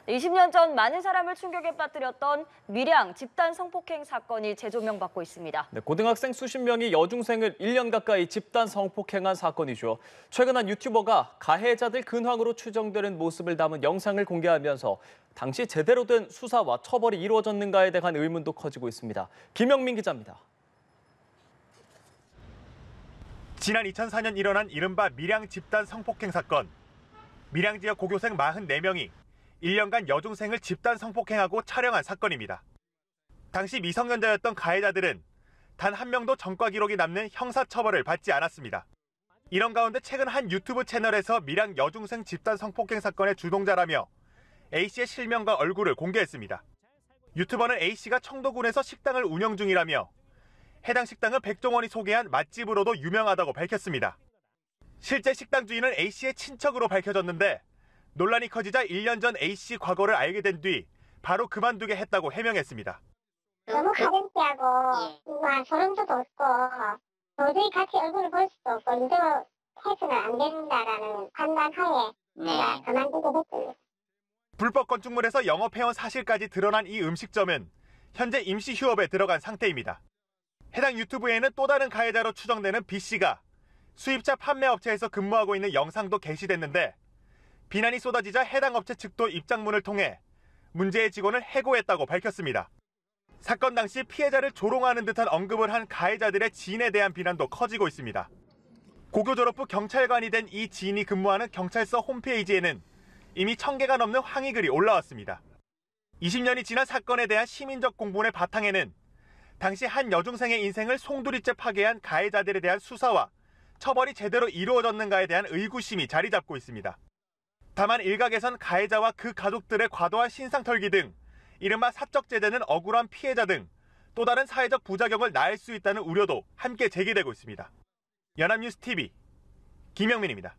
20년 전 많은 사람을 충격에 빠뜨렸던 밀양 집단 성폭행 사건이 재조명받고 있습니다. 고등학생 수십 명이 여중생을 1년 가까이 집단 성폭행한 사건이죠. 최근 한 유튜버가 가해자들 근황으로 추정되는 모습을 담은 영상을 공개하면서 당시 제대로 된 수사와 처벌이 이루어졌는가에 대한 의문도 커지고 있습니다. 김영민 기자입니다. 지난 2004년 일어난 이른바 밀양 집단 성폭행 사건. 밀양 지역 고교생 44명이 1년간 여중생을 집단 성폭행하고 촬영한 사건입니다. 당시 미성년자였던 가해자들은 단 한 명도 전과 기록이 남는 형사처벌을 받지 않았습니다. 이런 가운데 최근 한 유튜브 채널에서 밀양 여중생 집단 성폭행 사건의 주동자라며 A씨의 실명과 얼굴을 공개했습니다. 유튜버는 A씨가 청도군에서 식당을 운영 중이라며 해당 식당은 백종원이 소개한 맛집으로도 유명하다고 밝혔습니다. 실제 식당 주인은 A씨의 친척으로 밝혀졌는데 논란이 커지자 1년 전 A씨 과거를 알게 된 뒤 바로 그만두게 했다고 해명했습니다. 너무 가정죄하고 소름도 돋고 도저히 같이 얼굴을 볼 수도 없고 유도해서는 안 된다라는 판단하에 제가 그만두게 됐습니다. 불법 건축물에서 영업해온 사실까지 드러난 이 음식점은 현재 임시 휴업에 들어간 상태입니다. 해당 유튜브에는 또 다른 가해자로 추정되는 B씨가 수입차 판매업체에서 근무하고 있는 영상도 게시됐는데 비난이 쏟아지자 해당 업체 측도 입장문을 통해 문제의 직원을 해고했다고 밝혔습니다. 사건 당시 피해자를 조롱하는 듯한 언급을 한 가해자들의 지인에 대한 비난도 커지고 있습니다. 고교 졸업 후 경찰관이 된 이 지인이 근무하는 경찰서 홈페이지에는 이미 1000개가 넘는 항의글이 올라왔습니다. 20년이 지난 사건에 대한 시민적 공분의 바탕에는 당시 한 여중생의 인생을 송두리째 파괴한 가해자들에 대한 수사와 처벌이 제대로 이루어졌는가에 대한 의구심이 자리 잡고 있습니다. 다만 일각에선 가해자와 그 가족들의 과도한 신상털기 등 이른바 사적제재는 억울한 피해자 등 또 다른 사회적 부작용을 낳을 수 있다는 우려도 함께 제기되고 있습니다. 연합뉴스 TV 김영민입니다.